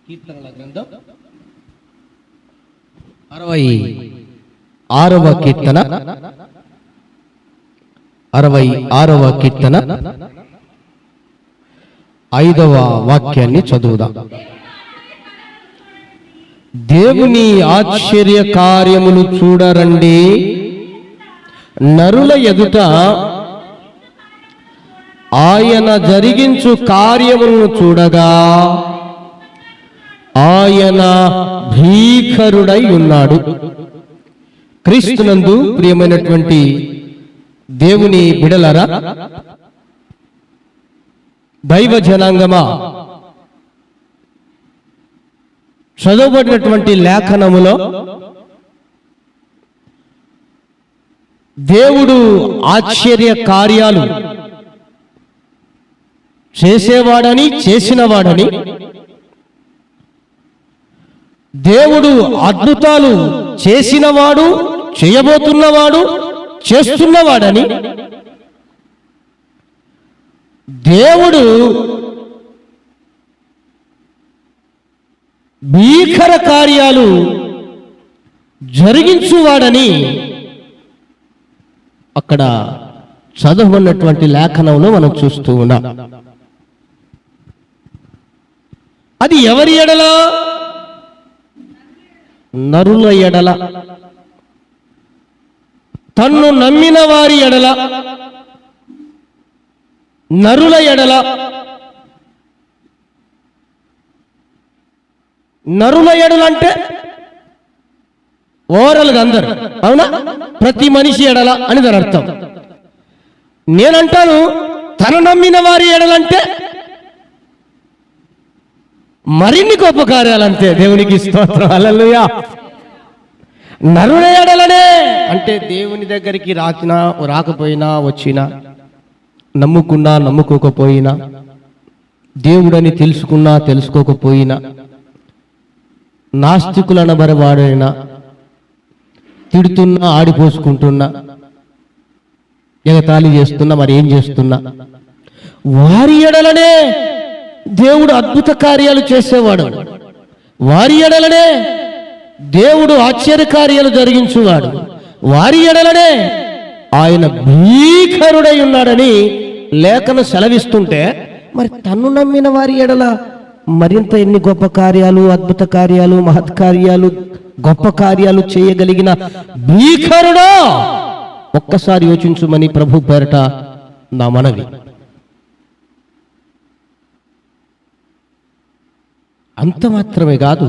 కీర్తనల గ్రంథం 66వ కీర్తన 5వ వాక్యాన్ని చదువుదాం. దేవుని ఆశ్చర్య కార్యములు చూడరండి, నరుల ఎదుట ఆయన జరిగించు కార్యములను చూడగా ఆయన భీకరుడై ఉన్నాడు. క్రీస్తునందు ప్రియమైనటువంటి దేవుని బిడలరా, దైవ జనాంగమా, చదవబడినటువంటి లేఖనములో దేవుడు ఆశ్చర్య కార్యాలు చేసేవాడని, చేసినవాడని, దేవుడు అద్భుతాలు చేసినవాడు, చేయబోతున్నవాడు, చేస్తున్నవాడని, దేవుడు భీకర కార్యాలు జరిగించువాడని అక్కడ చదవబడినటువంటి లేఖనంలో మనం చూస్తూ ఉన్నాం. అది ఎవరి ఎడల? నరుల ఎడల, తన్ను నమ్మిన వారి ఎడల, నరుల ఎడల. నరుల ఎడల అంటే ఓవరాల్గా అందరు, అవునా? ప్రతి మనిషి ఎడల అని దాని అర్థం. నేనంటాను తను నమ్మిన వారి ఎడలంటే మరిన్ని గొప్ప కార్యాలంతే. దేవునికి స్తోత్రం, హల్లెలూయా. నరుల ఎడలనే అంటే దేవుని దగ్గరికి రాకపోయినా, వచ్చినా, నమ్ముకున్నా, నమ్ముకోకపోయినా, దేవుడని తెలుసుకున్నా, తెలుసుకోకపోయినా, నాస్తికులనబరి వాడైనా, తిడుతున్నా, ఆడిపోసుకుంటున్నా, ఎగతాళి చేస్తున్నా, మరి ఏం చేస్తున్నా, వారి ఎడలనే దేవుడు అద్భుత కార్యాలు చేసేవాడు. వారి ఎడలనే దేవుడు ఆశ్చర్య కార్యాలు జరిగించువాడు. వారి ఎడలనే ఆయన భీకరుడై ఉన్నాడని లేఖను సెలవిస్తుంటే, మరి తన్ను నమ్మిన వారి ఎడల మరింత ఎన్ని గొప్ప కార్యాలు, అద్భుత కార్యాలు, మహత్కార్యాలు, గొప్ప కార్యాలు చేయగలిగిన భీకరుడా ఒక్కసారి యోచించుమని ప్రభు పేరట నా మనవి. అంత మాత్రమే కాదు,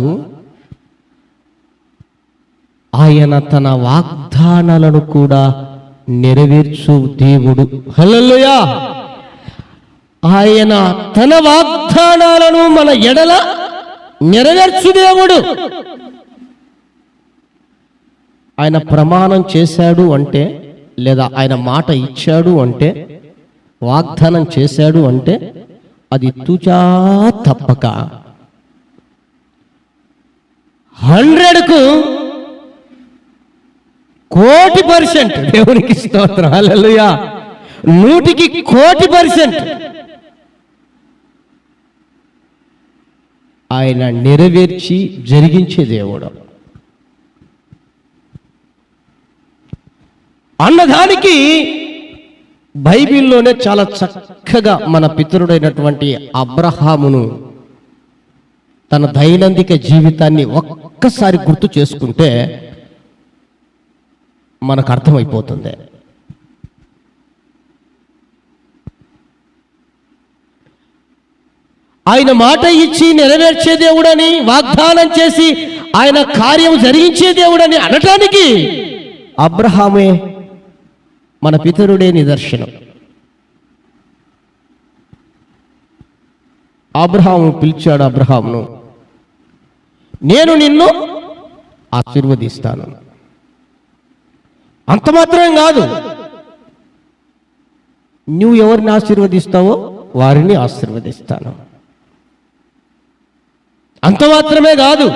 ఆయన తన వాగ్దానాలను కూడా నెరవేర్చు దేవుడు. హల్లెలూయా. ఆయన తన వాగ్దానాలను మన ఎడల నెరవేర్చు దేవుడు. ఆయన ప్రమాణం చేశాడు అంటే, లేదా ఆయన మాట ఇచ్చాడు అంటే, వాగ్దానం చేశాడు అంటే అది తుచా తప్పక 100కు 1,000,000%. దేవునికి స్తోత్రం, హల్లెలూయా. 100కి 1,000,000% ఆయన నెరవేర్చి జరిగించే దేవుడు అన్నదానికి బైబిల్లోనే చాలా చక్కగా మన పితరుడైనటువంటి అబ్రహామును తన దైనందిక జీవితాన్ని ఒక్కసారి గుర్తు చేసుకుంటే మనకు అర్థమైపోతుంది. ఆయన మాట ఇచ్చి నెరవేర్చే దేవుడని, వాగ్దానం చేసి ఆయన కార్యం జరిగించే దేవుడని అనటానికి అబ్రహామే మన పితరుడే నిదర్శనం. అబ్రహాము పిలిచాడు అబ్రహామును, నేను నిన్ను ఆశీర్వదిస్తాను. అంత మాత్రమే కాదు, నువ్వు ఎవరిని ఆశీర్వదిస్తావో వారిని ఆశీర్వదిస్తాను. అంత మాత్రమే కాదు,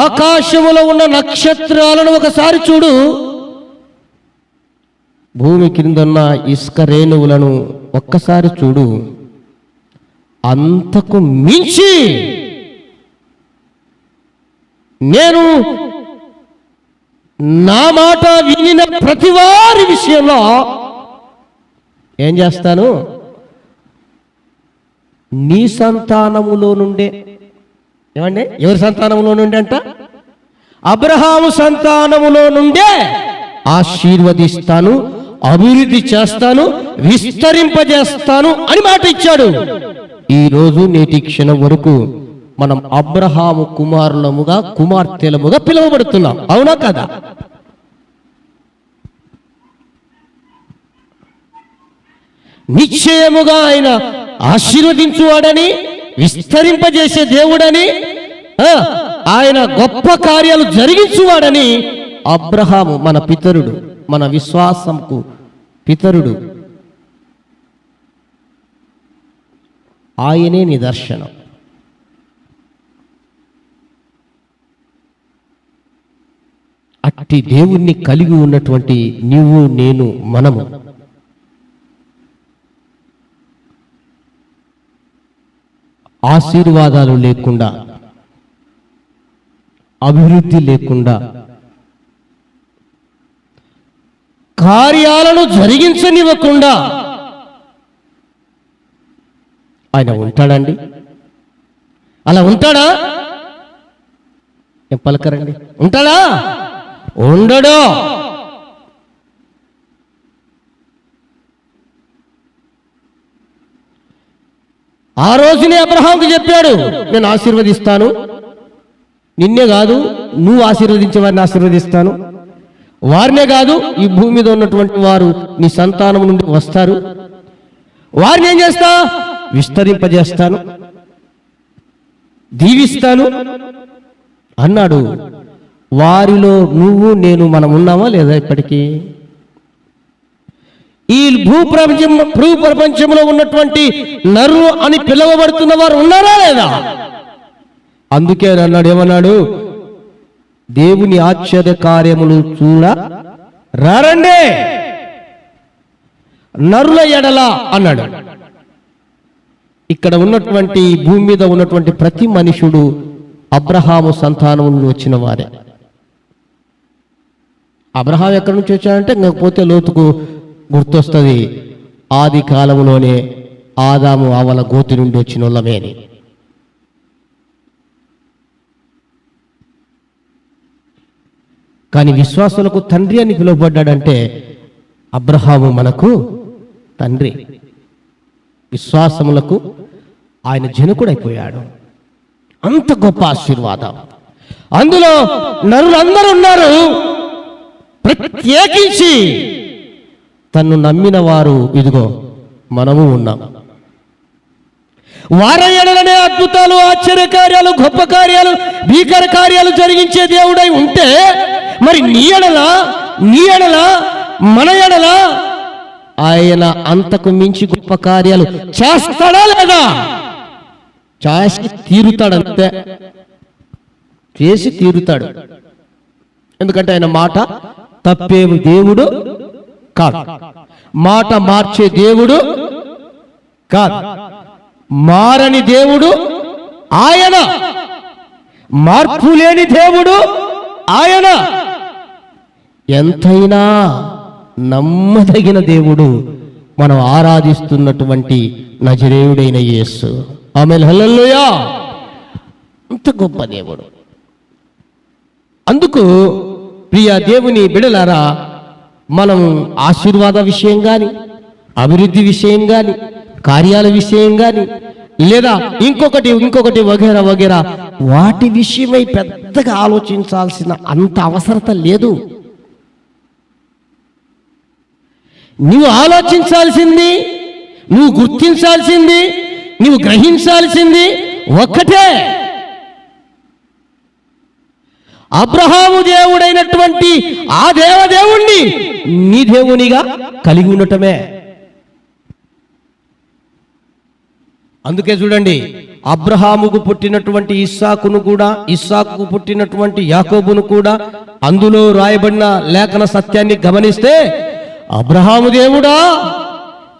ఆకాశములో ఉన్న నక్షత్రాలను ఒకసారి చూడు, భూమి క్రిందున్న ఇసుక రేణువులను ఒక్కసారి చూడు. అంతకు మించి నేను నా మాట వినిన ప్రతి వారి విషయంలో ఏం చేస్తాను? నీ సంతానములో నుండే, ఏమండి, ఎవరి సంతానములో నుండి అంట? అబ్రహాము సంతానములో నుండే ఆశీర్వదిస్తాను, అభివృద్ధి చేస్తాను, విస్తరింపజేస్తాను అని మాట ఇచ్చాడు. ఈరోజు నేటి క్షణం వరకు మనం అబ్రహాము కుమారులముగా, కుమార్తెలముగా పిలువబడుతున్నాం. అవునా కదా? నిశ్చయముగా ఆయన ఆశీర్వదించువాడని, విస్తరింపజేసే దేవుడని, ఆయన గొప్ప కార్యాలు జరిగించువాడని అబ్రహాము మన పితరుడు, మన విశ్వాసంకు పితరుడు. ఆయనే నిదర్శనం. అట్టి దేవుణ్ణి కలిగి ఉన్నటువంటి నీవు, నేను, మనము ఆశీర్వాదాలు లేకుండా, అభివృద్ధి లేకుండా, కార్యాలను జరిగించనివ్వకుండా ఆయన ఉంటాడండి? అలా ఉంటాడా? ఏం పలకరండి? ఉంటాడా? ఉండడు. ఆ రోజునే అబ్రహాముకు చెప్పాడు, నేను ఆశీర్వదిస్తాను, నిన్నే కాదు నువ్వు ఆశీర్వదించే వారిని ఆశీర్వదిస్తాను, వారినే కాదు ఈ భూమి మీద ఉన్నటువంటి వారు నీ సంతానం నుండి వస్తారు, వారిని ఏం చేస్తా? విస్తరింపజేస్తాను, దీవిస్తాను అన్నాడు. వారిలో నువ్వు నేను మనం ఉన్నామా లేదా? ఇప్పటికీ ఈ భూప్రపంచంలో ఉన్నటువంటి నరులు అని పిలువబడుతున్న వారు ఉన్నారా లేదా? అందుకే అన్నాడు, ఏమన్నాడు? దేవుని ఆశ్చర్య కార్యములు చూడ రారండి నరుల ఎడల అన్నాడు. ఇక్కడ ఉన్నటువంటి భూమి మీద ఉన్నటువంటి ప్రతి మనుషుడు అబ్రహాము సంతానం నుండి వచ్చిన వారే. అబ్రహాం ఎక్కడి నుంచి వచ్చాడంటే ఇంకపోతే లోతుకు గుర్తొస్తుంది, ఆది కాలంలోనే ఆదాము అవల గోతి నుండి వచ్చిన వాళ్ళమే అని. కానీ విశ్వాసులకు తండ్రి అని పిలువబడ్డాడంటే అబ్రహాము మనకు తండ్రి. విశ్వాసములకు ఆయన జనకుడైపోయాడు. అంత గొప్ప ఆశీర్వాదం. అందులో నరులందరూ ఉన్నారు. ప్రత్యేకించి తన్ను నమ్మిన వారు ఇదిగో మనము ఉన్నాం. వారి ఎడలనే అద్భుతాలు, ఆశ్చర్యకార్యాలు, గొప్ప కార్యాలు, భీకర కార్యాలు జరిగించే దేవుడై ఉంటే మరి నీ ఎడల, మన ఎడల ఆయన అంతకు మించి గొప్ప కార్యాలు చేస్తాడా లేదా? చేసి తీరుతాడంతే, చేసి తీరుతాడు. ఎందుకంటే ఆయన మాట తప్పే దేవుడు కాదు, మాట మార్చే దేవుడు కాదు, మారని దేవుడు ఆయన, మార్పు లేని దేవుడు ఆయన, ఎంతైనా నమ్మదగిన దేవుడు మనం ఆరాధిస్తున్నటువంటి నజరేయుడైన యేసు. ఆమేన్, హల్లెలూయా. అంత గొప్ప దేవుడు. అందుకు ప్రియ దేవుని బిడలారా, మనం ఆశీర్వాద విషయం కానీ, అభివృద్ధి విషయం కానీ, కార్యాల విషయం కానీ, లేదా ఇంకొకటి వగేరా వగేరా వాటి విషయమై పెద్దగా ఆలోచించాల్సిన అంత అవసరత లేదు. నువ్వు ఆలోచించాల్సింది, నువ్వు గుర్తించాల్సింది, నువ్వు గ్రహించాల్సింది ఒక్కటే. అబ్రహాము దేవుడైనటువంటి ఆ దేవదేవుణ్ణి నీ దేవునిగా కలిగి ఉండటమే. అందుకే చూడండి, అబ్రహాముకు పుట్టినటువంటి ఇస్సాకుకు పుట్టినటువంటి యాకోబును కూడా అందులో రాయబడిన లేఖన సత్యాన్ని గమనిస్తే అబ్రహాము దేవుడా,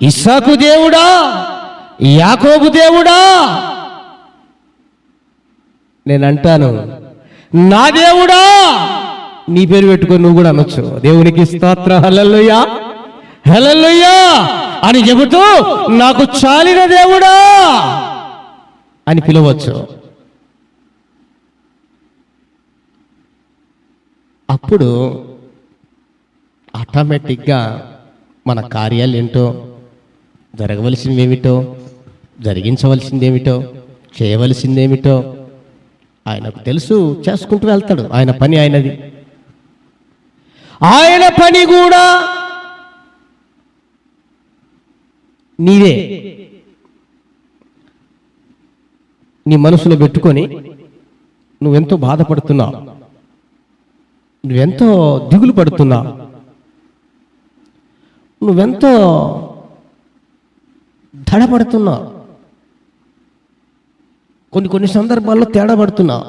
ఇస్సాకు దేవుడా, యాకోబు దేవుడా. నేను అంటాను, నా దేవుడా. నీ పేరు పెట్టుకొని నువ్వు కూడా అనొచ్చు, దేవునికి స్తోత్రం, హల్లెలూయా హల్లెలూయా అని చెబుతూ నాకు చాలిన దేవుడా అని పిలవచ్చు. అప్పుడు ఆటోమేటిక్గా మన కార్యాలు ఏంటో, జరగవలసిందేమిటో, జరిగించవలసిందేమిటో, చేయవలసిందేమిటో ఆయనకు తెలుసు. చేసుకుంటూ వెళ్తాడు. ఆయన పని ఆయనది. ఆయన పని కూడా నీవే నీ మనసులో పెట్టుకొని నువ్వెంతో బాధపడుతున్నావు, నువ్వెంతో దిగులు పడుతున్నావు, నువ్వెంతో దడపడుతున్నావు, కొన్ని సందర్భాల్లో తేడా పడుతున్నావు.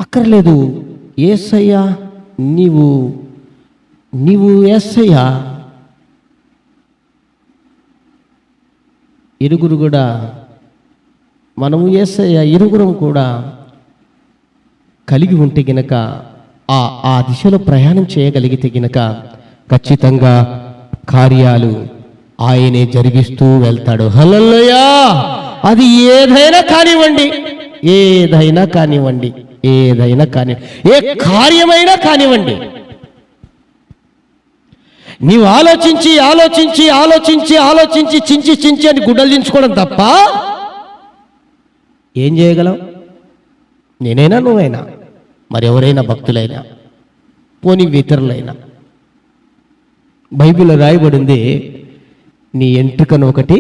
అక్కర్లేదు, యేసయ్యా నీవు యేసయ్యా. ఇరుగురు కూడా, మనము యేసయ్యా ఇరుగురం కూడా కలిగి ఉంటే గినక, ఆ దిశలో ప్రయాణం చేయగలిగితే గినక ఖచ్చితంగా కార్యాలు ఆయనే జరిగిస్తూ వెళ్తాడు. హల్లెలూయా. అది ఏదైనా కానివ్వండి, ఏదైనా కానివ్వండి, ఏదైనా కానివ్వండి, ఏ కార్యమైనా కానివ్వండి. నీవు ఆలోచించి ఆలోచించి ఆలోచించి ఆలోచించి చించి అని గుడ్డలు దించుకోవడం తప్ప ఏం చేయగలవు? నేనైనా, నువ్వైనా, మరెవరైనా, భక్తులైనా, పోనీ ఇతరులైనా. బైబిల్లో రాయబడింది, నీ ఎంట్రుకను ఒకటి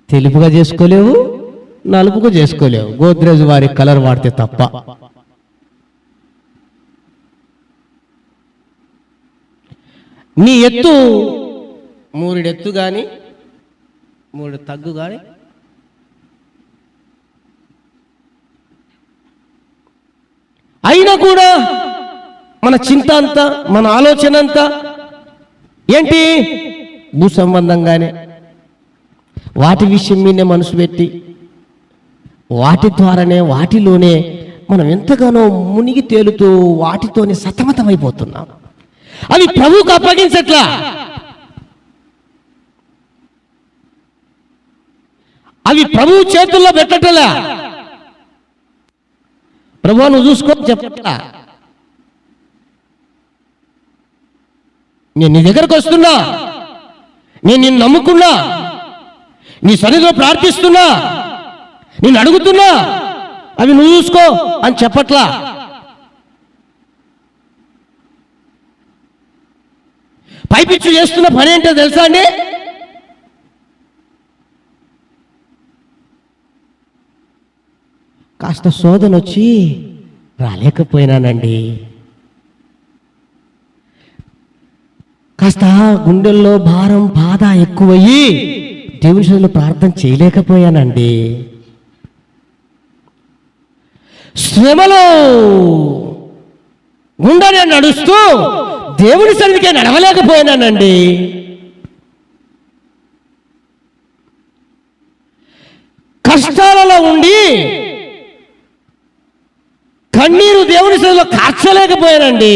తెలుపుగా చేసుకోలేవు, నలుపుగా చేసుకోలేవు, గోద్రేజ్ వారి కలర్ వాడితే తప్ప. నీ ఎత్తు 3 ఎత్తు కానీ 3 తగ్గు కానీ అయినా కూడా మన చింత అంతా, మన ఆలోచన అంతా ఏంటి? భూ సంబంధంగానే, వాటి విషయం మీదే మనసు పెట్టి, వాటి ద్వారానే, వాటిలోనే మనం ఎంతగానో మునిగి తేలుతూ వాటితోనే సతమతమైపోతున్నాం. అవి ప్రభువుకు అప్పగించట్లా. అవి ప్రభువు చేతుల్లో పెట్టట్లా. ప్రభువా నువ్వు చూసుకో చెప్పట్లా. నేను నీ దగ్గరకు వస్తున్నా, నేను నిన్ను నమ్ముకున్నా, నీ సన్నిధిలో ప్రార్థిస్తున్నా, నేను అడుగుతున్నా, అవి నువ్వు చూసుకో అని చెప్పట్లా. పైపిచ్చు చేస్తున్న పని ఏంటో తెలుసా అండి? కాస్త శోధన వచ్చి రాలేకపోయినానండి, కాస్త గుండెల్లో భారం బాధ ఎక్కువయ్యి దేవుని సన్నిధిలో ప్రార్థన చేయలేకపోయానండి, శ్రమలో గుండెనే నడుస్తూ దేవుని సన్నిధికే నడవలేకపోయానండి. కష్టాలలో ఉండి కన్నీరు దేవుని సన్నిధిలో కార్చలేకపోయానండి.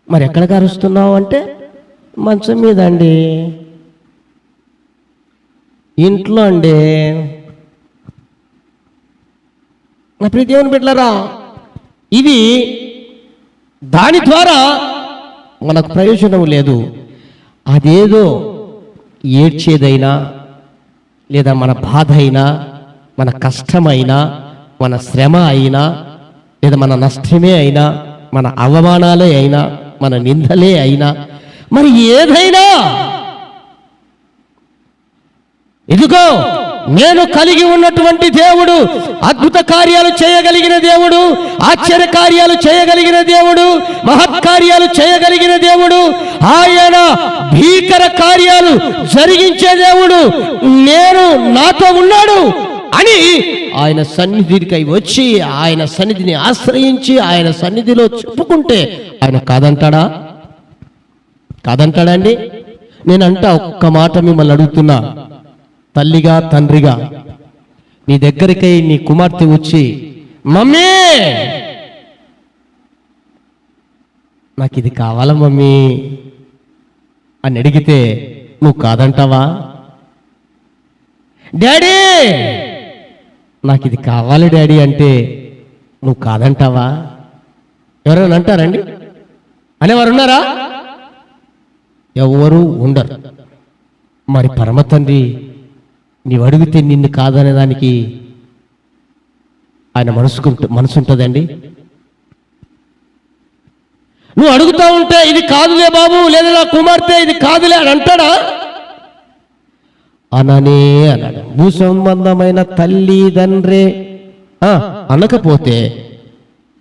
మరి ఎక్కడ కరుస్తున్నావు అంటే మంచం మీద అండి, ఇంట్లో అండి. నా ప్రియ దేవుని బిడ్డలారా, ఇది దాని ద్వారా మనకు ప్రయోజనం లేదు. అదేదో ఏడ్చేదైనా, లేదా మన బాధ అయినా, మన కష్టమైనా, మన శ్రమ అయినా, లేదా మన నష్టమే అయినా, మన అవమానాలే అయినా, మన నిందలే అయినా, మరి ఏదైనా, ఇదిగో నేను కలిగి ఉన్నటువంటి దేవుడు అద్భుత కార్యాలు చేయగలిగిన దేవుడు, ఆశ్చర్య కార్యాలు చేయగలిగిన దేవుడు, మహత్కార్యాలు చేయగలిగిన దేవుడు, ఆయన భీకర కార్యాలు జరిగించే దేవుడు, నేను నాతో ఉన్నాడు అని ఆయన సన్నిధికై వచ్చి ఆయన సన్నిధిని ఆశ్రయించి ఆయన సన్నిధిలో చెప్పుకుంటే ఆయన కాదంటాడా? కాదంటాడా అండి? నేనంట ఒక్క మాట మిమ్మల్ని అడుగుతున్నా, తల్లిగా తండ్రిగా నీ దగ్గరికై నీ కుమార్తె వచ్చి మమ్మీ నాకు ఇది కావాలా మమ్మీ అని అడిగితే నువ్వు కాదంటావా? డాడీ నాకు ఇది కావాలి డాడీ అంటే నువ్వు కాదంటావా? ఎవరైనా అంటారండి? అనేవారు ఉన్నారా? ఎవరు ఉండరు. మరి పరమ తండ్రి నీవు అడిగితే నిన్ను కాదనే దానికి ఆయన మనసు ఉంటుందండి? నువ్వు అడుగుతా ఉంటే ఇది కాదులే బాబు, లేదా నా కుమార్తె ఇది కాదులే అని అంటాడా? అననే అన్నాడు. భూ సంబంధమైన తల్లి తండ్రి అనకపోతే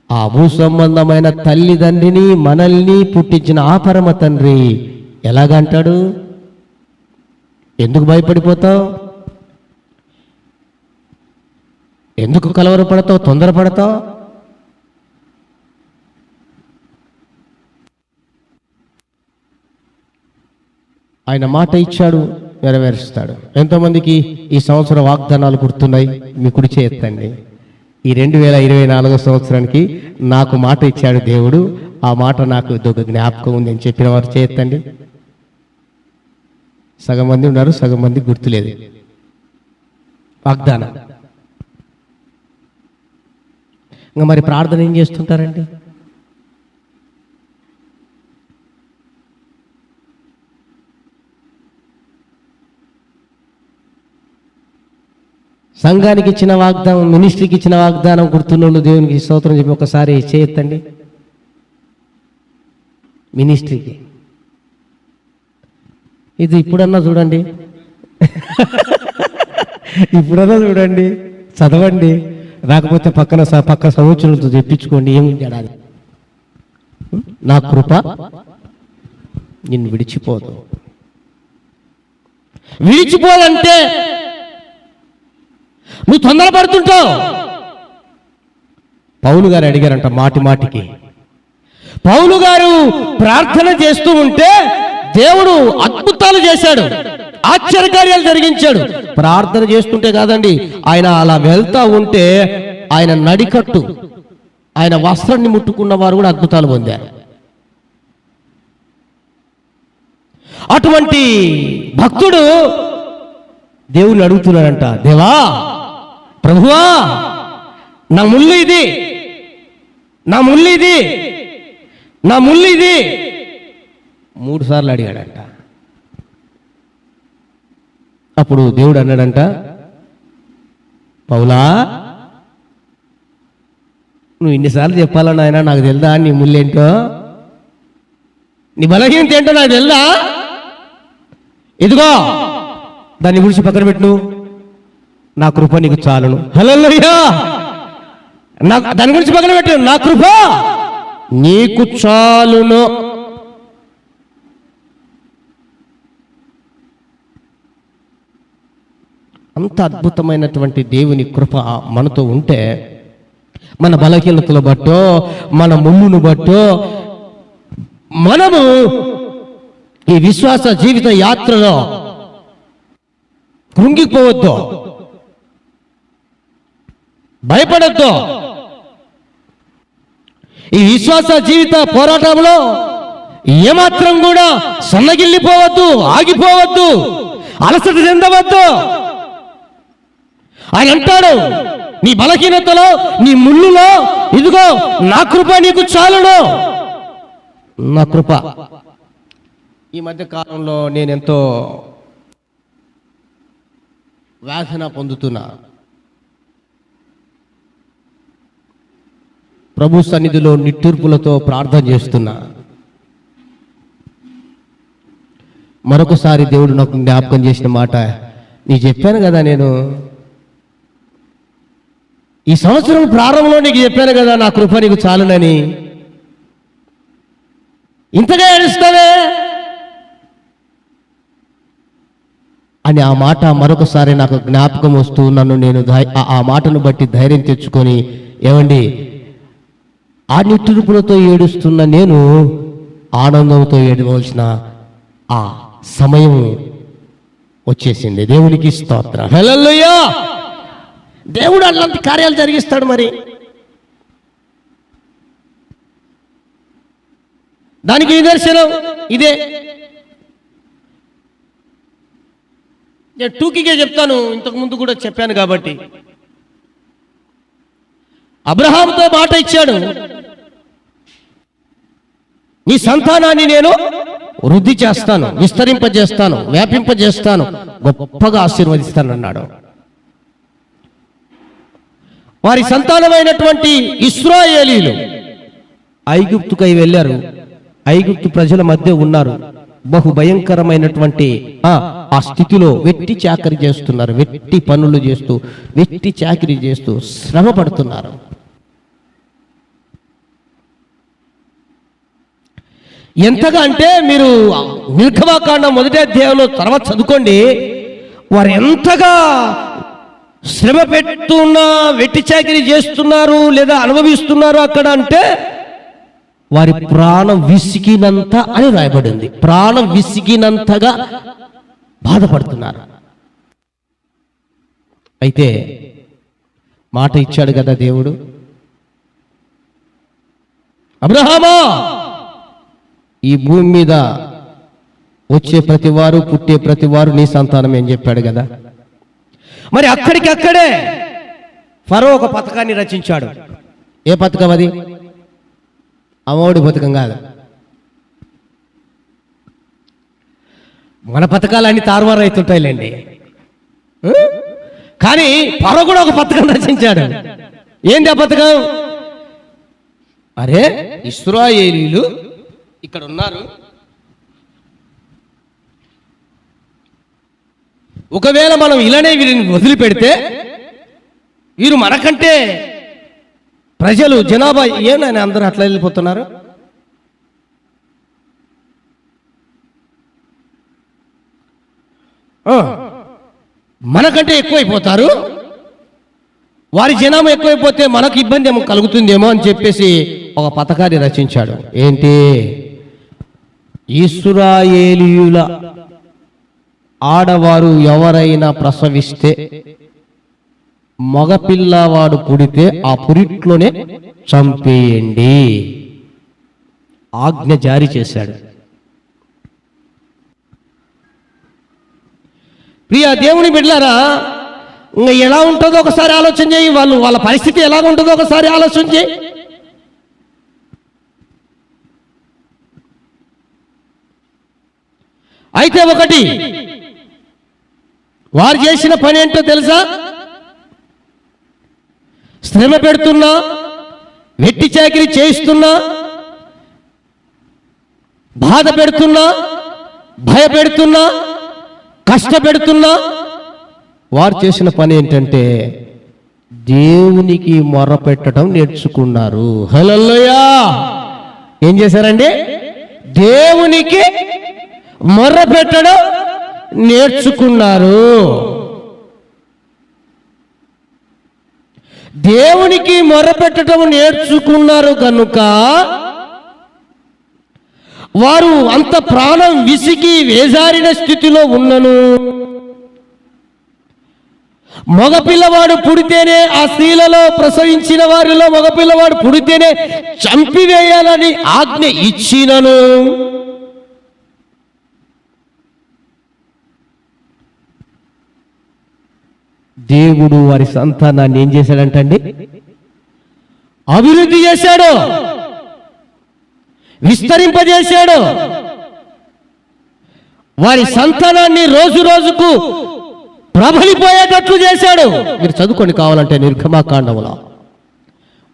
ఆ భూ సంబంధమైన తల్లిదండ్రిని మనల్ని పుట్టించిన ఆ పరమ తండ్రి ఎలాగంటాడు? ఎందుకు భయపడిపోతావు? ఎందుకు కలవరపడతావు, తొందరపడతావు? ఆయన మాట ఇచ్చాడు, నెరవేరుస్తాడు. ఎంతోమందికి ఈ సంవత్సర వాగ్దానాలు గుర్తున్నాయి? మీ కుడి చేయెత్తండి. ఈ 2024 సంవత్సరానికి నాకు మాట ఇచ్చాడు దేవుడు, ఆ మాట నాకు ఒక జ్ఞాపకం ఉంది అని చెప్పిన వారు చేయెత్తండి. సగం మంది ఉన్నారు, సగం మంది గుర్తులేదు. వాగ్దానం. ఇంకా మరి ప్రార్థన ఏం చేస్తుంటారండి? సంఘానికి ఇచ్చిన వాగ్దానం, మినిస్ట్రీకి ఇచ్చిన వాగ్దానం గుర్తున్నోళ్ళు దేవునికి స్తోత్రం చెప్పి ఒకసారి చేయొద్దండి. మినిస్ట్రీకి ఇది ఇప్పుడన్నా చూడండి, ఇప్పుడన్నా చూడండి, చదవండి. రాకపోతే పక్క సంవత్సరాలతో తెప్పించుకోండి. ఏమి జడాలి? నా కృప నిన్ను విడిచిపోదంటే నువ్వు తొందరపడుతుంటావు. పౌలు గారు అడిగారంట మాటికి. పౌలు గారు ప్రార్థన చేస్తూ ఉంటే దేవుడు అద్భుతాలు చేశాడు, ఆశ్చర్యకార్యాలు జరిగించాడు. ప్రార్థన చేస్తుంటే కాదండి, ఆయన అలా వెళ్తా ఉంటే ఆయన నడికట్టు, ఆయన వస్త్రాన్ని ముట్టుకున్న వారు కూడా అద్భుతాలు పొందారు. అటువంటి భక్తుడు దేవుని అడుగుతున్నాడంట, దేవా ప్రభువా నా ముళ్ళు ఇది, నా ముళ్ళు ఇది, నా ముళ్ళు ఇది 3 సార్లు అడిగాడంట. అప్పుడు దేవుడు అన్నాడంట, పౌలా నువ్వు ఇన్నిసార్లు చెప్పాలన్నా ఆయన నాకు తెలుదా నీ ముళ్ళేంటో, నీ బలహీనత ఏంటో నాకు తెలుదా? ఇదిగో దాన్ని గురించి పక్కన పెట్టు, నా కృప నీకు చాలును. హల్లెలూయా. దాని గురించి పక్కన పెట్టు, నా కృప నీకు చాలును. అంత అద్భుతమైనటువంటి దేవుని కృప మనతో ఉంటే, మన బలహీనతలు బట్టో మన ముళ్ళును బట్టో మనము ఈ విశ్వాస జీవిత యాత్రలో కృంగిపోవద్దు, భయపడద్దు. ఈ విశ్వాస జీవిత పోరాటంలో ఏమాత్రం కూడా సన్నగిల్లిపోవద్దు, ఆగిపోవద్దు, అలసట చెందవద్దు. ఆయన అంటాడు, నీ బలహీనతలో నీ ముళ్ళులో ఇదిగో నా కృప నీకు చాలును. నా కృప. ఈ మధ్య కాలంలో నేనెంతో వేదన పొందుతున్నా. ప్రభు సన్నిధిలో నిట్టూర్పులతో ప్రార్థన చేస్తున్నా. మరొకసారి దేవుడు నాకు జ్ఞాపకం చేసిన మాట, నీ చెప్పాను కదా, నేను ఈ సంవత్సరం ప్రారంభంలో నీకు చెప్పాను కదా నా కృప నీకు చాలునని. ఇంతగా ఏడుస్తావే? అని ఆ మాట మరొకసారి నాకు జ్ఞాపకం వస్తూ నన్ను నేను ఆ మాటను బట్టి ధైర్యం తెచ్చుకొని, ఏమండి, ఆ నిట్టూర్పులతో ఏడుస్తున్న నేను ఆనందంతో ఏడవలసిన ఆ సమయం వచ్చేసింది. దేవునికి స్తోత్రం. హల్లెలూయా. దేవుడు అలాంటి కార్యాలు జరిగిస్తాడు. మరి దానికి నిదర్శనం ఇదే. నేను టూకీగా చెప్తాను, ఇంతకు ముందు కూడా చెప్పాను కాబట్టి. అబ్రహాముతో మాట ఇచ్చాడు, నీ సంతానాన్ని నేను వృద్ధి చేస్తాను, విస్తరింపజేస్తాను, వ్యాపింపజేస్తాను, గొప్పగా ఆశీర్వదిస్తానన్నాడు. వారి సంతానమైనటువంటి ఇశ్రాయేలీయులు ఐగుప్తుకై వెళ్ళారు. ఐగుప్తు ప్రజల మధ్య ఉన్నారు. బహు భయంకరమైనటువంటి ఆ స్థితిలో వెట్టి చాకరీ చేస్తున్నారు. వెట్టి పనులు చేస్తూ, వెట్టి చాకరీ చేస్తూ శ్రమ పడుతున్నారు. ఎంతగా అంటే మీరు నిర్గమకాండం 1వ అధ్యాయంలో తర్వాత చదువుకోండి. వారు ఎంతగా శ్రమ పెడుతున్నా, వెట్టి చాకరీ చేస్తున్నారు లేదా అనుభవిస్తున్నారు అక్కడ అంటే, వారి ప్రాణం విసిగినంత అని రాయబడింది. ప్రాణం విసిగినంతగా బాధపడుతున్నారు. అయితే మాట ఇచ్చాడు కదా దేవుడు, అబ్రహామా, ఈ భూమి మీద వచ్చే ప్రతివారు, పుట్టే ప్రతివారు నీ సంతానం అని చెప్పాడు కదా. మరి అక్కడికక్కడే ఫరో ఒక పథకాన్ని రచించాడు. ఏ పథకం అది? అమ్మఒడి పథకం కాదు. మన పథకాలన్నీ తారుమారు అవుతుంటాయిలేండి. కానీ ఫరో కూడా ఒక పథకం రచించాడు. ఏంది ఆ పథకం? అరే, ఇశ్రాయేలీయులు ఇక్కడ ఉన్నారు, ఒకవేళ మనం ఇలానే వీరిని వదిలిపెడితే వీరు మనకంటే ప్రజలు జనాభా ఏమైనా అందరూ అట్లా వెళ్ళిపోతున్నారు. మనకంటే ఎక్కువైపోతారు, వారి జనాభా ఎక్కువైపోతే మనకు ఇబ్బంది ఏమో కలుగుతుందేమో అని చెప్పేసి ఒక పథకాన్ని రచించాడు. ఏంటి? ఇశ్రాయేలీయుల ఆడవారు ఎవరైనా ప్రసవిస్తే, మగపిల్లవాడు పుడితే ఆ పురిట్లోనే చంపేయండి ఆజ్ఞ జారీ చేశాడు. ప్రియ దేవుని బిడ్డలారా, ఇంకా ఎలా ఉంటుందో ఒకసారి ఆలోచన చేయి. వాళ్ళ పరిస్థితి ఎలా ఉంటుందో ఒకసారి ఆలోచన చేయి. అయితే ఒకటి, వారు చేసిన పని ఏంటో తెలుసా? శ్రమ పెడుతున్నా, వెట్టి చాకిరీ చేయిస్తున్నా, బాధ పెడుతున్నా, భయపెడుతున్నా, కష్టపెడుతున్నా, వారు చేసిన పని ఏంటంటే దేవునికి మొర్రపెట్టడం నేర్చుకున్నారు. హల్లెలూయా. ఏం చేశారండి? దేవునికి మొర్రపెట్టడం నేర్చుకున్నారు. దేవునికి మొర్రపెట్టడం నేర్చుకున్నారు కనుక వారు అంత ప్రాణం విసిగి వేజారిన స్థితిలో ఉన్నను, మగపిల్లవాడు పుడితేనే, ఆ స్త్రీలలో ప్రసవించిన వారిలో మగపిల్లవాడు పుడితేనే చంపివేయాలని ఆజ్ఞ ఇచ్చినను, దేవుడు వారి సంతానాన్ని ఏం చేశాడంటండి? అభివృద్ధి చేశాడు, విస్తరింపజేశాడు. వారి సంతానాన్ని రోజు రోజుకు ప్రబలిపోయేటట్లు చేశాడు. మీరు చదువుకొని కావాలంటే నిర్గమకాండంలో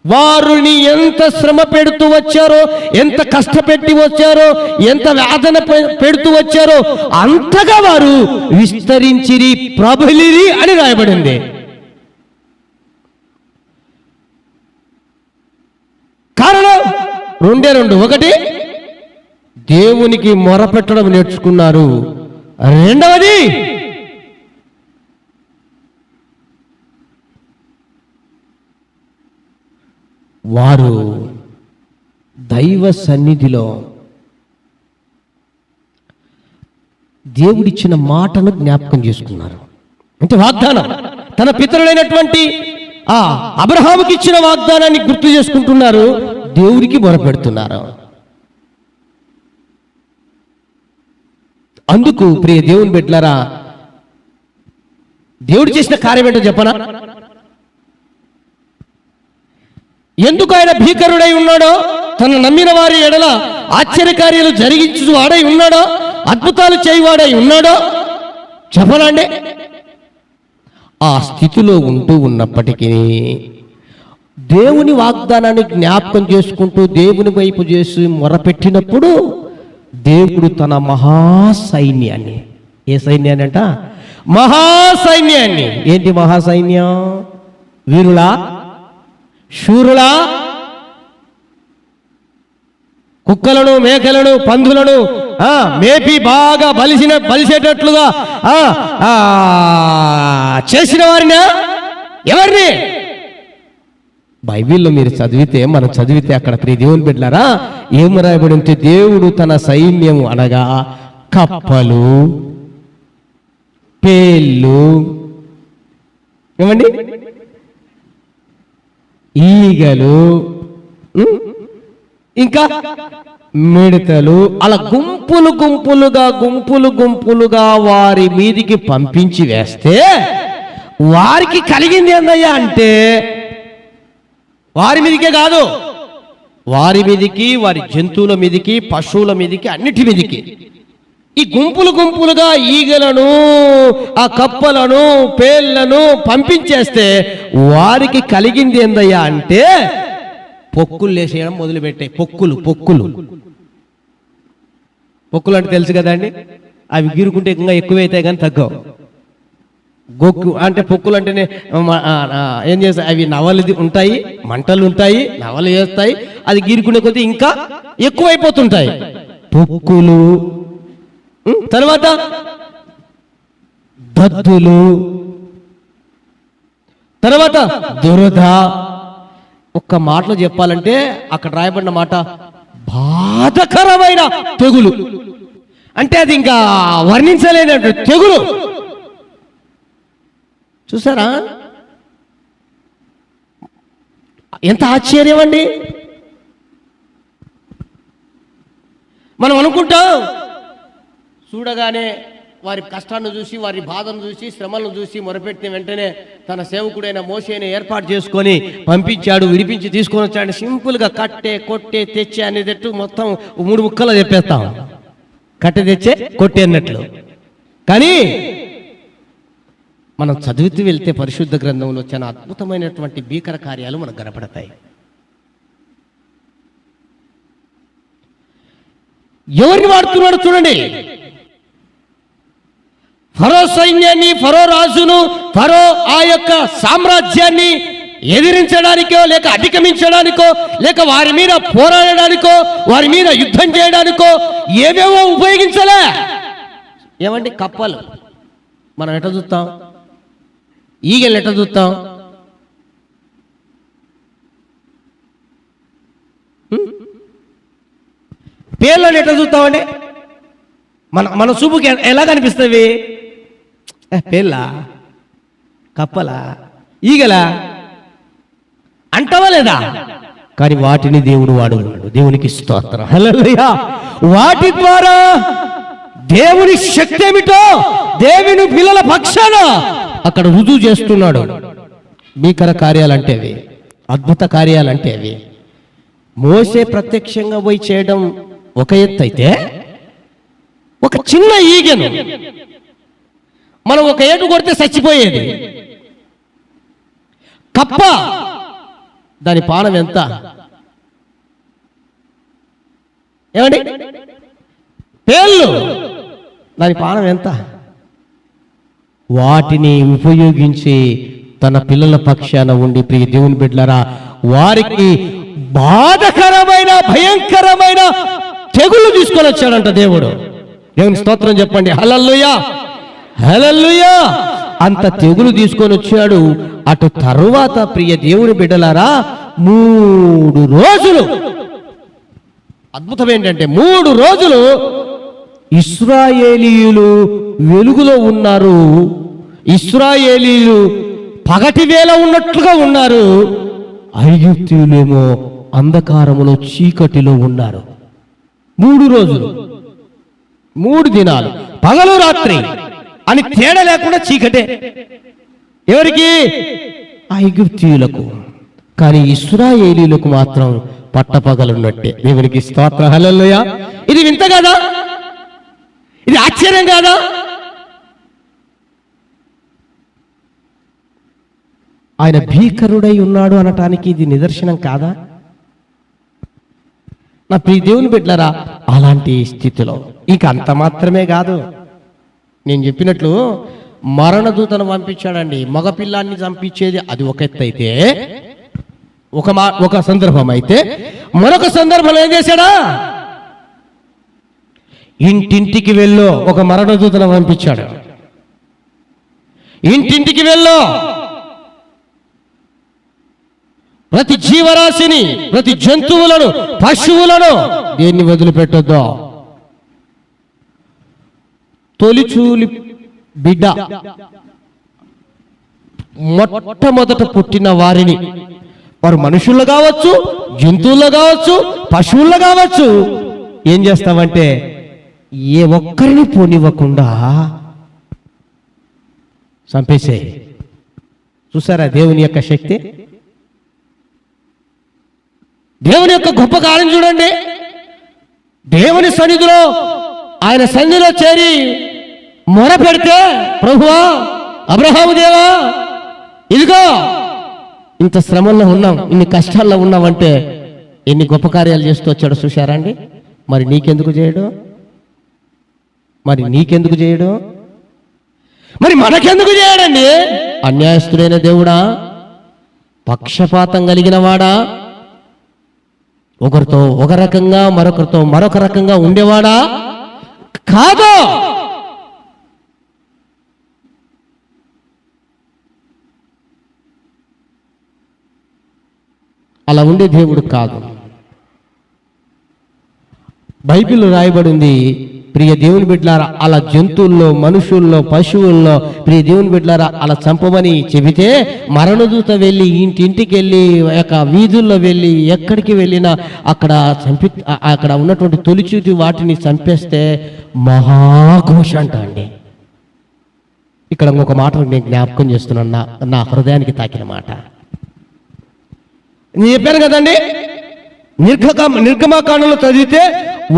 వారిని ఎంత శ్రమ పెడుతూ వచ్చారో, ఎంత కష్టపెట్టి వచ్చారో, ఎంత వేదన పెడుతూ వచ్చారో అంతగా వారు విస్తరించిరి, ప్రబలిరి అని రాయబడింది. కారణం రెండు. ఒకటి, దేవునికి మొరపెట్టడం నేర్చుకున్నారు. రెండవది, వారు దైవ సన్నిధిలో దేవుడిచ్చిన మాటను జ్ఞాపకం చేసుకున్నారు. అంటే వాగ్దానం, తన పితరులైనటువంటి ఆ అబ్రహాముకి ఇచ్చిన వాగ్దానాన్ని గుర్తు చేసుకుంటున్నారు, దేవుడికి మొరపెడుతున్నారు. అందుకు ప్రియ దేవుని బిడ్డలారా, దేవుడు చేసిన కార్యం ఏంటో చెప్పనా? ఎందుకు ఆయన భీకరుడై ఉన్నాడో, తన నమ్మిన వారి ఎడల ఆశ్చర్యకార్యాలు జరిగించు వాడై ఉన్నాడో, అద్భుతాలు చేయవాడై ఉన్నాడో చెప్పనండి. ఆ స్థితిలో ఉంటూ ఉన్నప్పటికీ దేవుని వాగ్దానాన్ని జ్ఞాపకం చేసుకుంటూ దేవుని వైపు చేసి మొరపెట్టినప్పుడు దేవుడు తన మహాసైన్యాన్ని, ఏ సైన్యాన్ని అంట? మహాసైన్యాన్ని. ఏంటి మహాసైన్యం? వీరులా, శూరులా, కుక్కలను, మేకలను, పందులను మేపి బాగా బలిసేటట్లుగా చేసిన వారినా? ఎవరిని? బైబిల్లో మీరు చదివితే, మనం చదివితే అక్కడ ప్రియ దేవుని బిడ్డలారా ఏం రాయబడి ఉంటే, దేవుడు తన సైన్యము అనగా కప్పలు, పేళ్ళు, ఏమండి, ఈగలు, ఇంకా మిడతలు, అలా గుంపులు గుంపులుగా వారి మీదికి పంపించి వేస్తే వారికి కలిగింది ఏందయ్యా అంటే, వారి మీదికే కాదు, వారి మీదికి, వారి జంతువుల మీదికి, పశువుల మీదికి, అన్నిటి మీదికి ఈ గుంపులుగా ఈగలను, ఆ కప్పలను, పేళ్లను పంపించేస్తే వారికి కలిగింది ఏందయ్యా అంటే, పొక్కులు లేసేయడం మొదలుపెట్టాయి. పొక్కులు అంటే తెలుసు కదండి, అవి గీరుకుంటే ఇంకా ఎక్కువైతాయి కానీ తగ్గవు. గొక్కు అంటే పొక్కులు అంటేనే ఏం చేస్తాయి, అవి నవలు ఉంటాయి, మంటలు ఉంటాయి, నవలు చేస్తాయి, అది గీరుకునే కొద్దీ ఇంకా ఎక్కువైపోతుంటాయి పొక్కులు. తర్వాత దద్దులు, తర్వాత దురద. ఒక్క మాటలో చెప్పాలంటే అక్కడ రాయబడిన మాట బాధకరమైన తెగులు. అంటే అది ఇంకా వర్ణించలేనట్టు తెగులు. చూసారా ఎంత ఆశ్చర్యం అండి. మనం అనుకుంటాం చూడగానే వారి కష్టాన్ని చూసి, వారి బాధను చూసి, శ్రమలను చూసి మొరపెట్టిన వెంటనే తన సేవకుడైన మోషేని ఏర్పాటు చేసుకొని పంపించాడు, విడిపించి తీసుకొని వచ్చాడు. సింపుల్గా కట్టే, కొట్టే, తెచ్చే అనేటట్టు మొత్తం 3 ముక్కలు చెప్పేస్తాం. కట్టె, తెచ్చే, కొట్టే అన్నట్లు. కానీ మనం చదువుతూ వెళ్తే పరిశుద్ధ గ్రంథంలో చాలా అద్భుతమైనటువంటి భీకర కార్యాలు మనకు కనపడతాయి. ఎవరిని వాడుతున్నాడు చూడండి. ఫరో సైన్యాన్ని, ఫరో రాజును, ఫరో ఆ యొక్క సామ్రాజ్యాన్ని ఎదిరించడానికో, లేక అధిగమించడానికో, లేక వారి మీద పోరాడడానికో, వారి మీద యుద్ధం చేయడానికో ఏవేవో ఉపయోగించలే. ఏమండి, కప్పలు మనం ఎట్లా చూస్తాం, ఈగలు ఎట్లా చూస్తాం, పేర్లను ఎట్లా చూస్తామండి? మన చూపుకి ఎలా కనిపిస్తుంది? పేర్ల, కప్పలా, ఈగలా అంటావా లేదా? కానీ వాటిని దేవుడు వాడుకున్నాడు. దేవునికి స్తోత్రం, హల్లెలూయా. వాటి ద్వారా దేవుని శక్తి ఏమిటో దేవుని పిల్లల పక్షాన అక్కడ రుజువు చేస్తున్నాడు. భీకర కార్యాలంటే అవి, అద్భుత కార్యాలంటే అవి. మోసే ప్రత్యక్షంగా పోయి చేయడం ఒక ఎత్తు అయితే, ఒక చిన్న ఈగను మనం ఒక ఏటు కొడితే చచ్చిపోయేది కప్ప, దాని పానం ఎంత? ఏమండి, పేళ్ళు, దాని పానం ఎంత? వాటిని ఉపయోగించి తన పిల్లల పక్షాన ఉండి ప్రియ దేవుని బిడ్డలారా వారికి బాధకరమైన, భయంకరమైన తెగులు తీసుకొని వచ్చాడంట దేవుడు. దేవుని స్తోత్రం చెప్పండి, హల్లెలూయా, హల్లెలూయా. అంత తెగులు తీసుకొని వచ్చాడు. అటు తరువాత ప్రియ దేవుని బిడ్డలారా 3 రోజులు. అద్భుతం ఏంటంటే 3 రోజులు ఇశ్రాయేలీయులు వెలుగులో ఉన్నారు, ఇశ్రాయేలీయులు పగటి వేళ ఉన్నట్లుగా ఉన్నారు, ఐగుప్తీయులేమో అంధకారములో చీకటిలో ఉన్నారు. 3 రోజులు 3 దినాలు పగలు రాత్రి అని తేడా లేకుండా చీకటే. ఎవరికి? ఐగుప్తీయులకు. కానీ ఇశ్రాయేలీయులకు మాత్రం పట్టపగలున్నట్టే. దేవునికి స్తోత్రం, హల్లెలూయా. ఇది వింత కాదా? ఇది ఆశ్చర్యం కాదా? ఆయన భీకరుడై ఉన్నాడు అనటానికి ఇది నిదర్శనం కాదా? నా ప్రియ దేవుని బిడ్డలారా, అలాంటి స్థితిలో ఇక అంత మాత్రమే కాదు, నేను చెప్పినట్లు మరణదూతను పంపించాడండి. మగపిల్లాన్ని చంపించేది అది ఒక ఎత్తు అయితే, ఒక సందర్భం అయితే, మరొక సందర్భంలో ఏం చేశాడా? ఇంటింటికి వెళ్ళో ఒక మరణదూతను పంపించాడు. ఇంటింటికి వెళ్ళో ప్రతి జీవరాశిని, ప్రతి జంతువులను, పశువులను దేన్ని వదిలిపెట్టొద్దు. తొలిచూలి బిడ్డ, మొట్టమొదట పుట్టిన వారిని, వారు మనుషుల్లో కావచ్చు, జంతువుల్లో కావచ్చు, పశువుల్లో కావచ్చు, ఏం చేస్తామంటే ఏ ఒక్కరిని పోనివ్వకుండా చంపేసే. చూసారా దేవుని యొక్క శక్తి, దేవుని యొక్క గొప్ప కార్యం చూడండి. దేవుని సన్నిధిలో, ఆయన సన్నిధిలో చేరి మొర పెడితే, ప్రభువా, అబ్రహాము దేవా, ఇదిగో ఇంత శ్రమల్లో ఉన్నాం, ఇన్ని కష్టాల్లో ఉన్నామంటే ఎన్ని గొప్ప కార్యాలు చేస్తూ వచ్చాడో చూశారా అండి? మరి నీకెందుకు చేయడు? మరి నీకెందుకు చేయడు? మరి మనకెందుకు చేయడండి? అన్యాయస్తుడైన దేవుడా, పక్షపాతం కలిగిన వాడా, ఒకరితో ఒక రకంగా మరొకరితో మరొక రకంగా ఉండేవాడా కాదు. అలా ఉండే దేవుడు కాదు. బైబిల్ రాయబడింది, ప్రియ దేవుని బిడ్డలారా, అలా జంతువుల్లో, మనుషుల్లో, పశువుల్లో ప్రియ దేవుని బిడ్డలారా అలా చంపమని చెబితే, మరణదూత వెళ్ళి ఇంటింటికి వెళ్ళి, వీధుల్లో వెళ్ళి, ఎక్కడికి వెళ్ళినా అక్కడ ఉన్నటువంటి తొలిచూతి వాటిని చంపేస్తే మహాఘోష అంట అండి. ఇక్కడ ఇంకొక మాట నేను జ్ఞాపకం చేస్తున్నాను, నా హృదయానికి తాకిన మాట. నేను చెప్పాను కదండి, నిర్గమకాండంలో చదివితే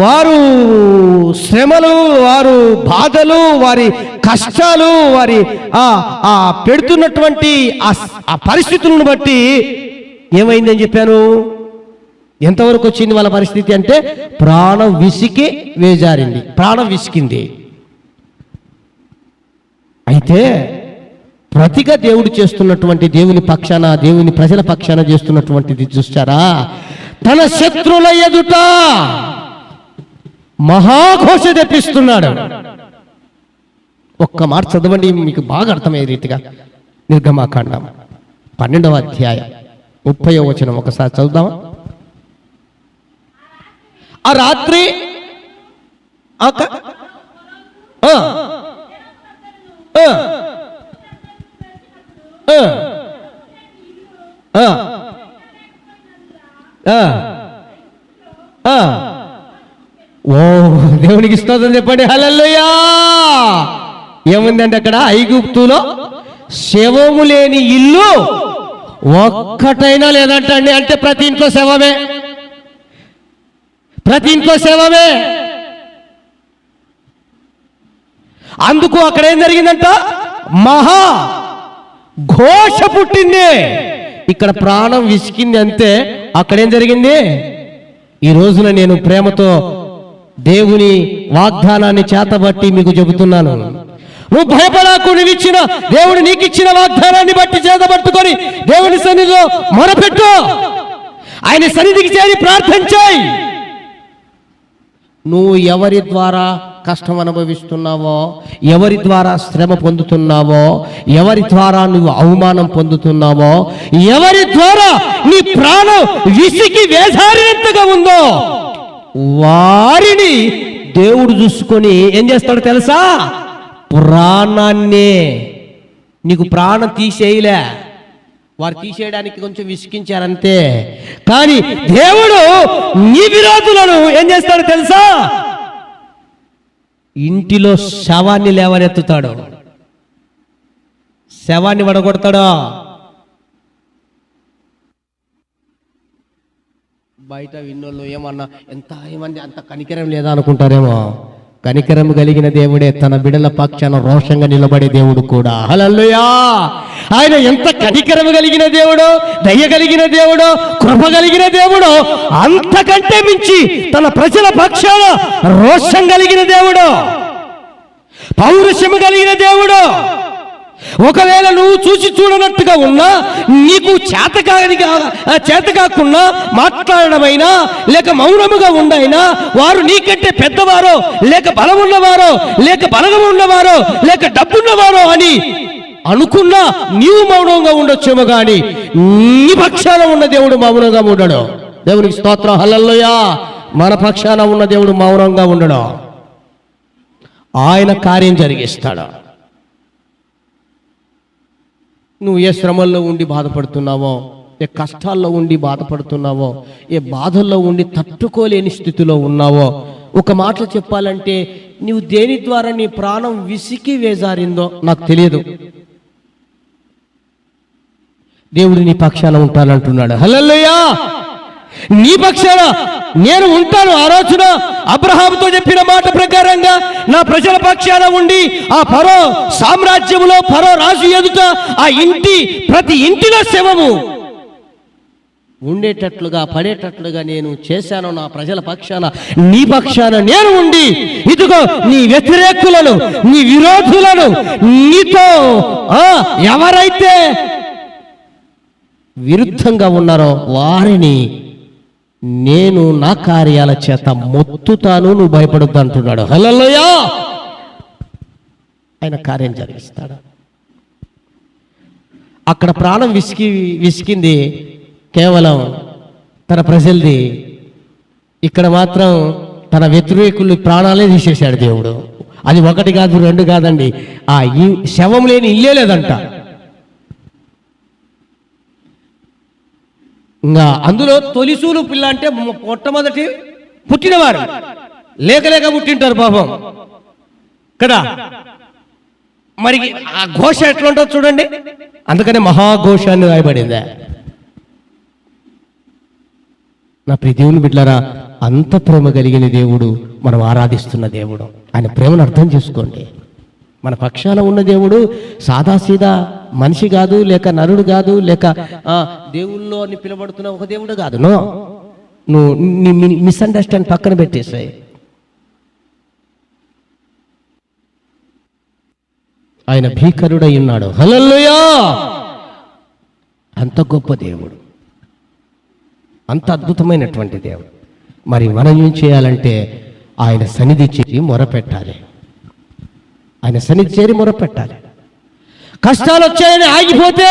వారు శ్రమలు, వారు బాధలు, వారి కష్టాలు, వారి పెడుతున్నటువంటి ఆ పరిస్థితులను బట్టి ఏమైందని చెప్పాను? ఎంతవరకు వచ్చింది వాళ్ళ పరిస్థితి అంటే, ప్రాణం విసికి వేజారింది, ప్రాణం విసికింది. అయితే ప్రతిగా దేవుడు చేస్తున్నటువంటి, దేవుని పక్షాన, దేవుని ప్రజల పక్షాన చేస్తున్నటువంటిది చూస్తారా? తన శత్రువుల ఎదుట మహాఘోష తెప్పిస్తున్నాడు. ఒక్క మాట చదవండి, మీకు బాగా అర్థమయ్యే రీతిగా. నిర్గమకాండం 12వ అధ్యాయం 30వ వచనం ఒకసారి చదువుదామా? ఆ రాత్రి ఓ దేవునికి స్తోత్రం చెప్పండి, హల్లెలూయా. ఏముందంటే అక్కడ, ఐగుప్తులో శవము లేని ఇల్లు ఒక్కటైనా లేదంటండి. అంటే ప్రతి ఇంట్లో శవమే, ప్రతి ఇంట్లో శవమే. అందుకు అక్కడ ఏం జరిగిందంట? మహా ఘోష పుట్టింది. ఇక్కడ ప్రాణం విసికింది అంతే. అక్కడేం జరిగింది? ఈ రోజున నేను ప్రేమతో దేవుని వాగ్దానాన్ని చేతబట్టి మీకు చెబుతున్నాను. నువ్వు భయపడకు, నువ్విచ్చిన దేవుడు నీకు ఇచ్చిన వాగ్దానాన్ని బట్టి చేతబట్టుకొని దేవుని సన్నిధిలో మొరపెట్టు, ఆయన సన్నిధికి చేరి ప్రార్థన చేయి. నువ్వు ఎవరి ద్వారా కష్టం అనుభవిస్తున్నావో, ఎవరి ద్వారా శ్రమ పొందుతున్నావో, ఎవరి ద్వారా నువ్వు అవమానం పొందుతున్నావో, ఎవరి ద్వారా నీ ప్రాణం విసికి వేసారినంతగా ఉందో వారిని దేవుడు చూసుకొని ఏం చేస్తాడో తెలుసా? ప్రాణాన్నే, నీకు ప్రాణం తీసేయలే, వారు తీసేయడానికి కొంచెం విసికించారంతే. కానీ దేవుడు నీ విరోధులను ఏం చేస్తాడో తెలుసా? ఇంటిలో శవాన్ని లేవనెత్తుతాడు, శవాన్ని వడగొడతాడు. బయట విన్నోళ్ళు ఏమన్నా ఏమంది అంత కనికరం లేదా అనుకుంటారేమో. కనికరం కలిగిన దేవుడే తన బిడ్డల పక్షాన రోషంగా నిలబడే దేవుడు కూడా. హల్లెలూయా! ఆయన ఎంత కనికరం కలిగిన దేవుడో, దయ కలిగిన దేవుడో, కృప కలిగిన దేవుడో, అంతకంటే మించి తన ప్రజల పక్షాన రోషం కలిగిన దేవుడు, పౌరుషము కలిగిన దేవుడు. ఒకవేళ నువ్వు చూసి చూడనట్టుగా ఉన్నా, నీకు చేత కాకుండా మాట్లాడమైనా లేక మౌనముగా ఉండైనా, వారు నీకంటే పెద్దవారో లేక బలం ఉన్నవారో లేక బలగం ఉన్నవారో లేక డబ్బున్నవారో అని అనుకున్నా నీవు మౌనంగా ఉండొచ్చేమో, కానీ నీ పక్షాన ఉన్న దేవుడు మౌనంగా ఉండడు. దేవునికి స్తోత్రం, హల్లెలూయా. మన పక్షాన ఉన్న దేవుడు మౌనంగా ఉండడు, ఆయన కార్యం జరిగిస్తాడు. నువ్వు ఏ శ్రమల్లో ఉండి బాధపడుతున్నావో, ఏ కష్టాల్లో ఉండి బాధపడుతున్నావో, ఏ బాధల్లో ఉండి తట్టుకోలేని స్థితిలో ఉన్నావో, ఒక మాటలో చెప్పాలంటే నువ్వు దేని ద్వారా నీ ప్రాణం విసికి వేజారిందో నాకు తెలియదు. దేవుడు నీ పక్షాన ఉంటానంటున్నాడు. హల్లెలూయా! నీ పక్షాన నేను ఉంటాను. ఆ రోజున అబ్రహాముతో చెప్పిన మాట ప్రకారంగా నా ప్రజల పక్షాన ఉండి ఆ ఫరో సామ్రాజ్యములో ఫరో రాజు ఎదుట ఆ ప్రతి ఇంటిలో శవము ఉండేటట్లుగా పడేటట్లుగా నేను చేశాను. నా ప్రజల పక్షాన నీ పక్షాన నేను ఉండి, ఇదిగో నీ వ్యతిరేకులను, నీ విరోధులను, నీతో ఎవరైతే విరుద్ధంగా ఉన్నారో వారిని నేను నా కార్యాల చేత మొత్తుతాను, నువ్వు భయపడొద్దు అంటున్నాడు. హల్లెలూయా! ఆయన కార్యం జరిగిస్తాడు. అక్కడ ప్రాణం విసికింది కేవలం తన ప్రజలది, ఇక్కడ మాత్రం తన వ్యతిరేకులు ప్రాణాలే తీసేశాడు దేవుడు. అది ఒకటి కాదు, రెండు కాదండి, ఆ శవం లేని ఇల్లే లేదంట. ఇంకా అందులో తొలిసూలు పిల్ల అంటే మొట్టమొదటి పుట్టినవారు లేక పుట్టింటారు పాపం కదా. మరి ఆ ఘోష ఎట్లా ఉంటుందో చూడండి. అందుకనే మహాఘోష అని రాయబడింది. నా ప్రియ దేవుని బిడ్డలారా, అంత ప్రేమ కలిగిన దేవుడు మనం ఆరాధిస్తున్న దేవుడు. ఆయన ప్రేమను అర్థం చేసుకోండి. మన పక్షాన ఉన్న దేవుడు సాదాసీదా మనిషి కాదు, లేక నరుడు కాదు, లేక దేవుల్లో అని పిలబడుతున్న ఒక దేవుడు కాదు. నో, నువ్వు మిస్అండర్స్టాండ్ పక్కన పెట్టేసాయి. ఆయన భీకరుడై ఉన్నాడు. హల్లెలూయా! అంత గొప్ప దేవుడు, అంత అద్భుతమైనటువంటి దేవుడు. మరి మనం ఏం చేయాలంటే ఆయన సన్నిధి చేరి మొరపెట్టాలి. ఆయన సన్నిధి చేరి మొరపెట్టాలి. కష్టాలు వచ్చాయని ఆగిపోతే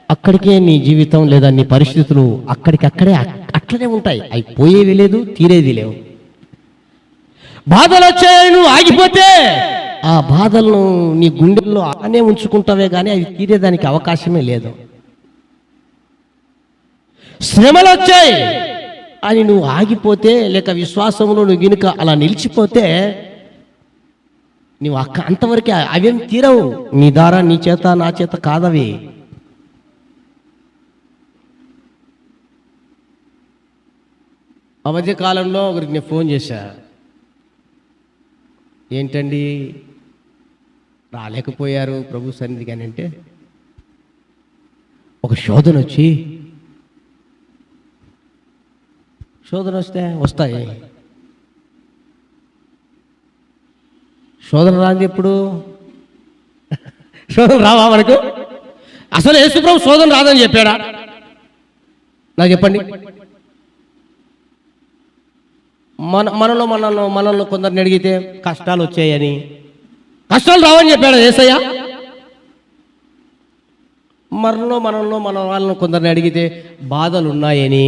అక్కడికే నీ జీవితం లేదా నీ పరిస్థితులు అక్కడికక్కడే అట్లనే ఉంటాయి. అవి పోయేవి లేదు, తీరేది లేవు. బాధలు వచ్చాయని నువ్వు ఆగిపోతే ఆ బాధలను నీ గుండెల్లో అలానే ఉంచుకుంటావే కానీ అవి తీరేదానికి అవకాశమే లేదు. శ్రమలు వచ్చాయి అని నువ్వు ఆగిపోతే, లేక విశ్వాసంలో నువ్వు గినుక అలా నిలిచిపోతే నువ్వు అంతవరకే, అవేం తీరవు. నీ ద్వారా, నీ చేత, నా చేత కాదవి. అవధి కాలంలో ఒకరికి నేను ఫోన్ చేశా. ఏంటండి రాలేకపోయారు ప్రభు సన్నిధి కానీ అంటే, ఒక శోధన వస్తే వస్తాయి. శోధన రాంది ఎప్పుడు? శోధన రావా మనకు? అసలు యేసుప్రభు శోధన రాదని చెప్పాడా? నాకు చెప్పండి. మనలో కొందరిని అడిగితే కష్టాలు వచ్చాయని, కష్టాలు రావని చెప్పాడు యేసయ్య. మన వాళ్ళని కొందరిని అడిగితే బాధలు ఉన్నాయని,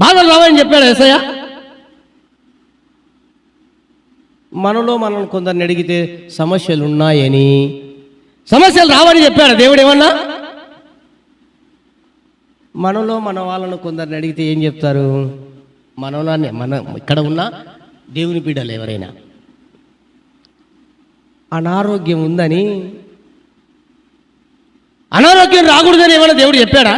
బాధలు రావని చెప్పాడు యేసయ్య. మనల్ని కొందరిని అడిగితే సమస్యలు ఉన్నాయని, సమస్యలు రావని చెప్పాడు దేవుడు ఏమన్నా? మన వాళ్ళను కొందరిని అడిగితే ఏం చెప్తారు? మన ఇక్కడ ఉన్న దేవుని బిడ్డలు ఎవరైనా అనారోగ్యం ఉందని, అనారోగ్యం రాకూడదని ఏమైనా దేవుడు చెప్పాడా?